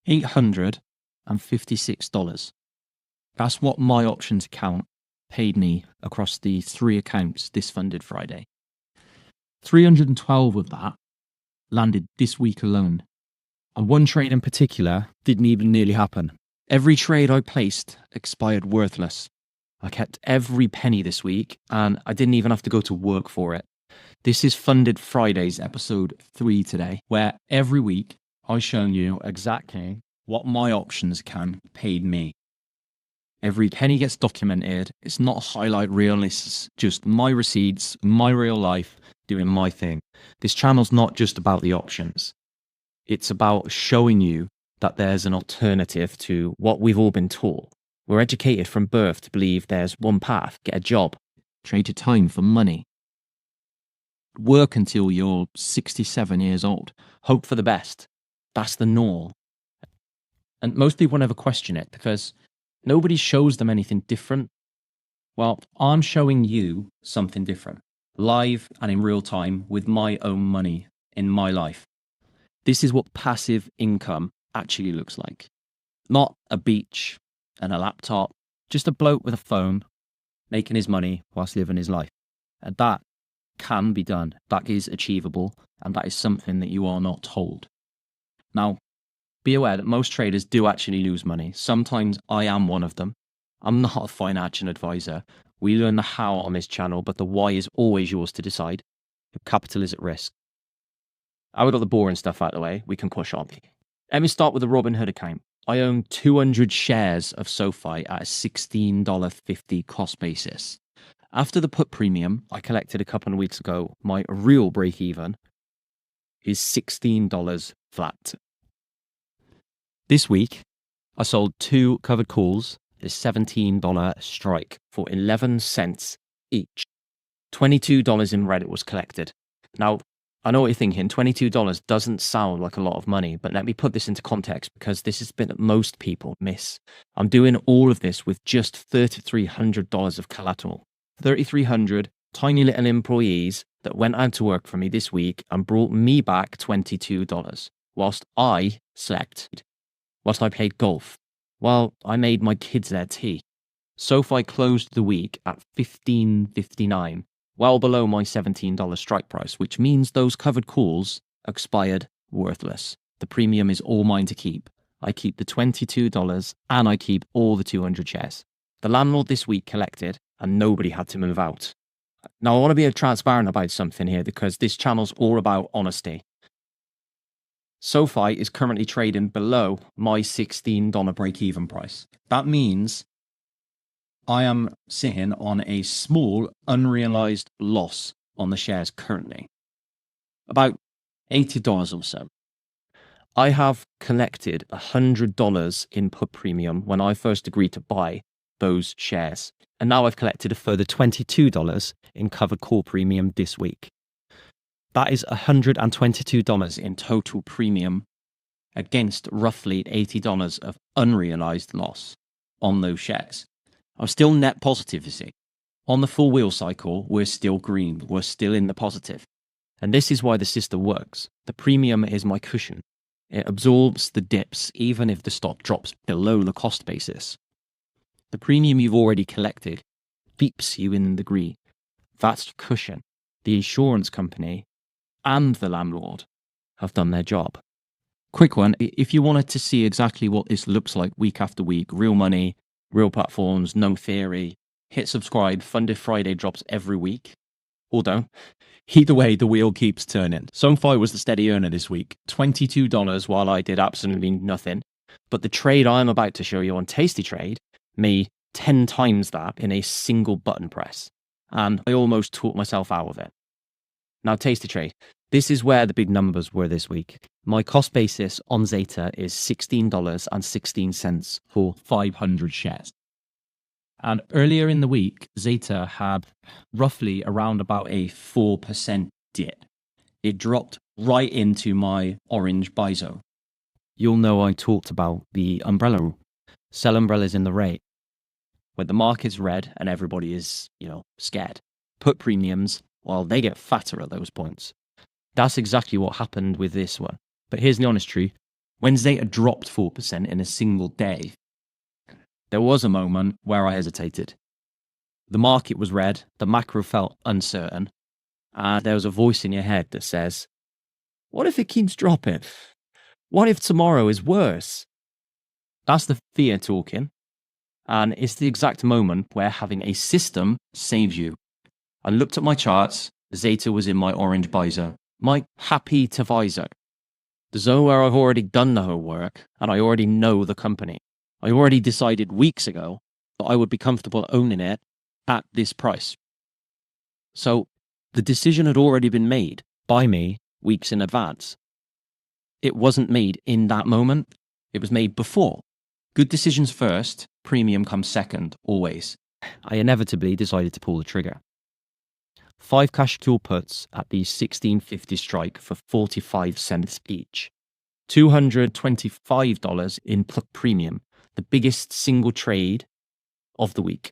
$856. That's what my options account paid me across the 3 accounts this funded Friday. 312 of that landed this week alone. And one trade in particular didn't even nearly happen. Every trade I placed expired worthless. I kept every penny this week, and I didn't even have to go to work for it. This is Funded Fridays, episode 3 today, where every week I've shown you exactly what my options account paid me. Every penny gets documented. It's not a highlight reel. It's just my receipts, my real life, doing my thing. This channel's not just about the options. It's about showing you that there's an alternative to what we've all been taught. We're educated from birth to believe there's one path: get a job, trade your time for money, work until you're 67 years old, hope for the best. That's the norm. And most people never question it because nobody shows them anything different. Well, I'm showing you something different, live and in real time with my own money in my life. This is what passive income actually looks like. Not a beach and a laptop, just a bloke with a phone making his money whilst living his life. And that can be done. That is achievable, and that is something that you are not told. Now, be aware that most traders do actually lose money. Sometimes I am one of them. I'm not a financial advisor. We learn the how on this channel, but the why is always yours to decide. Your capital is at risk. I got the boring stuff out of the way. We can push on. Let me start with the Robinhood account. I own 200 shares of SOFI at a $16.50 cost basis. After the put premium I collected a couple of weeks ago, my real break even is $16 flat. This week, I sold 2 covered calls at a $17 strike for 11 cents each. $22 in Reddit was collected. Now, I know what you're thinking, $22 doesn't sound like a lot of money, but let me put this into context because this is a bit that most people miss. I'm doing all of this with just $3,300 of collateral. 3,300 tiny little employees that went out to work for me this week and brought me back $22 whilst I slept, whilst I played golf, while I made my kids their tea. SOFI closed the week at $15.59, well below my $17 strike price, which means those covered calls expired worthless. The premium is all mine to keep. I keep the $22 and I keep all the 200 shares. The landlord this week collected and nobody had to move out. Now, I want to be transparent about something here because this channel's all about honesty. SOFI is currently trading below my $16 break-even price. That means I am sitting on a small unrealized loss on the shares currently, about $80 or so. I have collected $100 in put premium when I first agreed to buy those shares, and now I've collected a further $22 in covered call premium this week. That is $122 in total premium against roughly $80 of unrealized loss on those shares. I'm still net positive, you see. On the full wheel cycle, we're still green. We're still in the positive. And this is why the system works. The premium is my cushion. It absorbs the dips even if the stock drops below the cost basis. The premium you've already collected keeps you in the green. That's cushion. The insurance company and the landlord have done their job. Quick one, if you wanted to see exactly what this looks like week after week, real money, real platforms, no theory, hit subscribe. Funded Friday drops every week. Or don't. Either way, the wheel keeps turning. SOFI was the steady earner this week, $22 while I did absolutely nothing. But the trade I'm about to show you on Tastytrade made 10 times that in a single button press. And I almost talked myself out of it. Now, Tastytrade, this is where the big numbers were this week. My cost basis on ZETA is $16.16 for 500 shares. And earlier in the week, ZETA had roughly around about a 4% dip. It dropped right into my orange buy zone. You'll know I talked about the umbrella rule. Sell umbrellas in the rate. When the market's red and everybody is, scared. Put premiums, well, they get fatter at those points. That's exactly what happened with this one. But here's the honest truth. When ZETA dropped 4% in a single day, there was a moment where I hesitated. The market was red, the macro felt uncertain, and there was a voice in your head that says, what if it keeps dropping? What if tomorrow is worse? That's the fear talking, and it's the exact moment where having a system saves you. I looked at my charts, ZETA was in my orange buy zone, my happy to buy zone. The zone where I've already done the homework and I already know the company. I already decided weeks ago that I would be comfortable owning it at this price. So the decision had already been made by me weeks in advance. It wasn't made in that moment. It was made before. Good decisions first, premium comes second, always. I inevitably decided to pull the trigger. 5 cash call puts at the 16.50 strike for 45 cents each. $225 in premium, the biggest single trade of the week.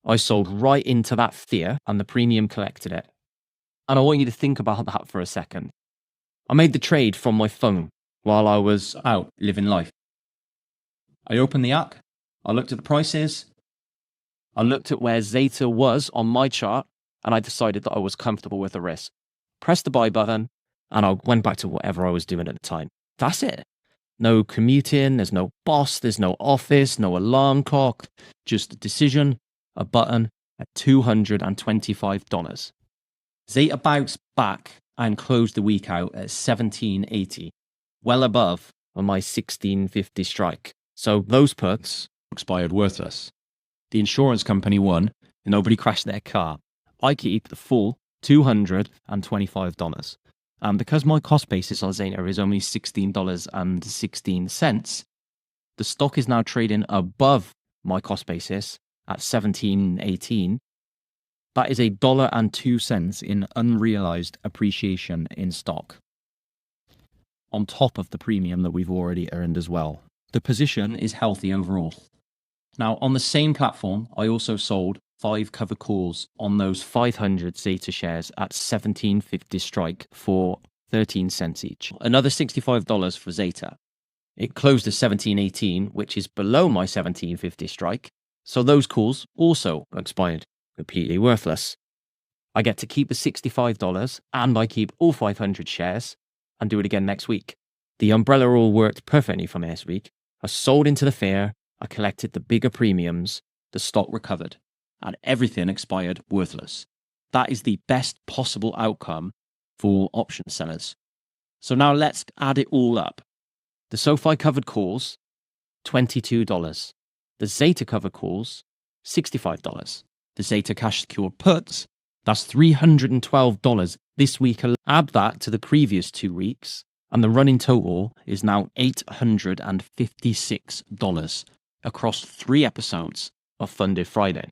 I sold right into that fear and the premium collected it. And I want you to think about that for a second. I made the trade from my phone while I was out living life. I opened the app, I looked at the prices, I looked at where ZETA was on my chart, and I decided that I was comfortable with the risk. Pressed the buy button, and I went back to whatever I was doing at the time. That's it. No commuting, there's no boss, there's no office, no alarm clock, just a decision, a button at $225. ZETA bounced back and closed the week out at $17.80, well above on my $16.50 strike. So those puts expired worthless. The insurance company won, and nobody crashed their car. I keep the full $225. And because my cost basis on ZETA is only $16.16, the stock is now trading above my cost basis at $17.18. That is $1.02 in unrealized appreciation in stock, on top of the premium that we've already earned as well. The position is healthy overall. Now, on the same platform, I also sold 5 covered calls on those 500 ZETA shares at $17.50 strike for 13 cents each. Another $65 for ZETA. It closed at $17.18, which is below my $17.50 strike. So those calls also expired, completely worthless. I get to keep the $65 and I keep all 500 shares and do it again next week. The umbrella all worked perfectly for me this week. I sold into the fear, I collected the bigger premiums, the stock recovered, and everything expired worthless. That is the best possible outcome for option sellers. So now let's add it all up. The SOFI covered calls, $22. The ZETA covered calls, $65. The ZETA cash secured puts, that's $312 this week. Add that to the previous 2 weeks, and the running total is now $856 across 3 episodes of Funded Friday.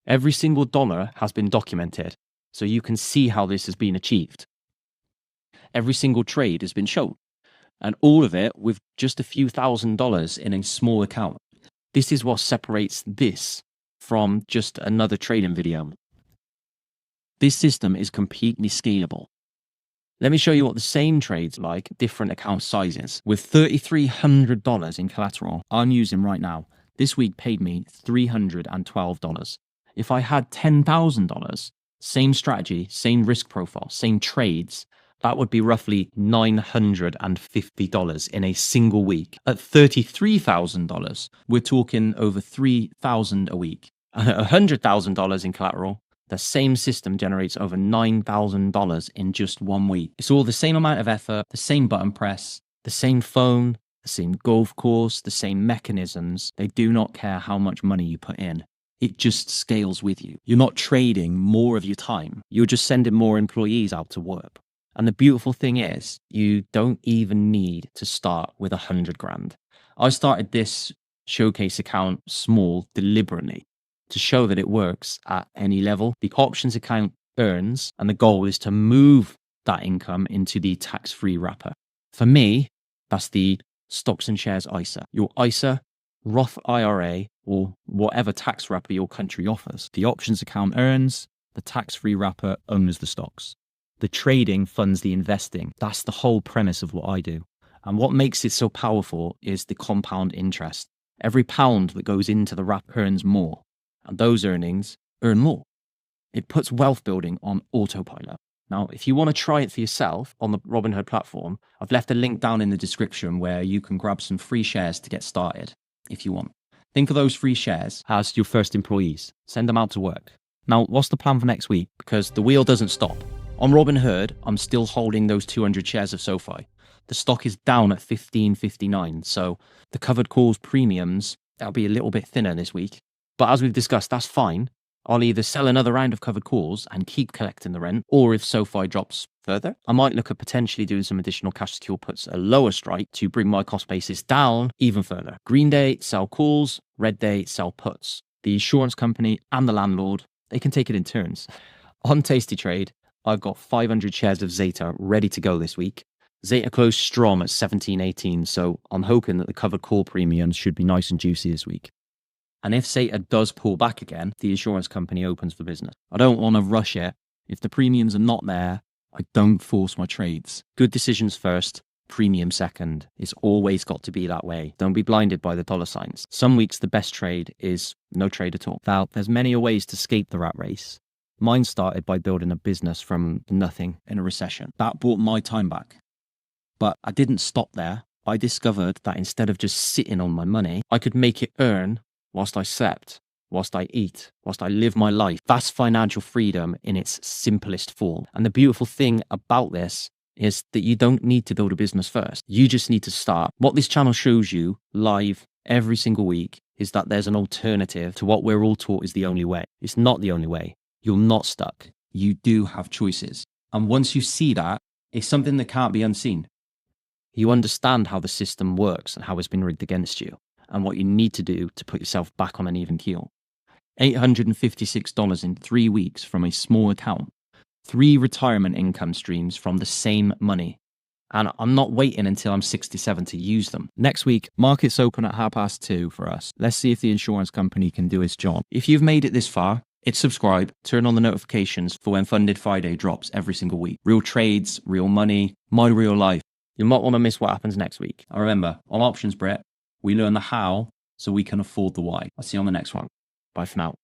Every single dollar has been documented, so you can see how this has been achieved. Every single trade has been shown, and all of it with just a few $1,000s in a small account. This is what separates this from just another trading video. This system is completely scalable. Let me show you what the same trades like, different account sizes. With $3,300 in collateral I'm using right now, this week paid me $312. If I had $10,000, same strategy, same risk profile, same trades, that would be roughly $950 in a single week. At $33,000, we're talking over $3,000 a week. At $100,000 in collateral, the same system generates over $9,000 in just 1 week. It's all the same amount of effort, the same button press, the same phone, the same golf course, the same mechanisms. They do not care how much money you put in. It just scales with you. You're not trading more of your time. You're just sending more employees out to work. And the beautiful thing is, you don't even need to start with 100 grand. I started this showcase account small deliberately to show that it works at any level. The options account earns, and the goal is to move that income into the tax-free wrapper. For me, that's the stocks and shares ISA. Your ISA, Roth IRA, or whatever tax wrapper your country offers. The options account earns, the tax-free wrapper owns the stocks. The trading funds the investing. That's the whole premise of what I do. And what makes it so powerful is the compound interest. Every pound that goes into the wrap earns more, and those earnings earn more. It puts wealth building on autopilot. Now, if you want to try it for yourself on the Robinhood platform, I've left a link down in the description where you can grab some free shares to get started if you want. Think of those free shares as your first employees. Send them out to work. Now, what's the plan for next week? Because the wheel doesn't stop. On Robinhood, I'm still holding those 200 shares of SOFI. The stock is down at 15.59, so the covered calls premiums, that'll be a little bit thinner this week. But as we've discussed, that's fine. I'll either sell another round of covered calls and keep collecting the rent, or if SOFI drops further, I might look at potentially doing some additional cash secure puts at a lower strike to bring my cost basis down even further. Green day, sell calls. Red day, sell puts. The insurance company and the landlord, they can take it in turns. On Tastytrade, I've got 500 shares of ZETA ready to go this week. ZETA closed strong at 17.18, so I'm hoping that the covered call premiums should be nice and juicy this week. And if ZETA does pull back again, the insurance company opens for business. I don't want to rush it. If the premiums are not there, I don't force my trades. Good decisions first, premium second. It's always got to be that way. Don't be blinded by the dollar signs. Some weeks the best trade is no trade at all. Now, there's many ways to escape the rat race. Mine started by building a business from nothing in a recession. That bought my time back. But I didn't stop there. I discovered that instead of just sitting on my money, I could make it earn whilst I slept, whilst I eat, whilst I live my life. That's financial freedom in its simplest form. And the beautiful thing about this is that you don't need to build a business first. You just need to start. What this channel shows you live every single week is that there's an alternative to what we're all taught is the only way. It's not the only way. You're not stuck. You do have choices. And once you see that, it's something that can't be unseen. You understand how the system works and how it's been rigged against you, and what you need to do to put yourself back on an even keel. $856 in 3 weeks from a small account. 3 retirement income streams from the same money. And I'm not waiting until I'm 67 to use them. Next week, markets open at 2:30 for us. Let's see if the insurance company can do its job. If you've made it this far, hit subscribe, turn on the notifications for when Funded Friday drops every single week. Real trades, real money, my real life. You might want to miss what happens next week. And remember, on OptionsBrit, we learn the how so we can afford the why. I'll see you on the next one. Bye for now.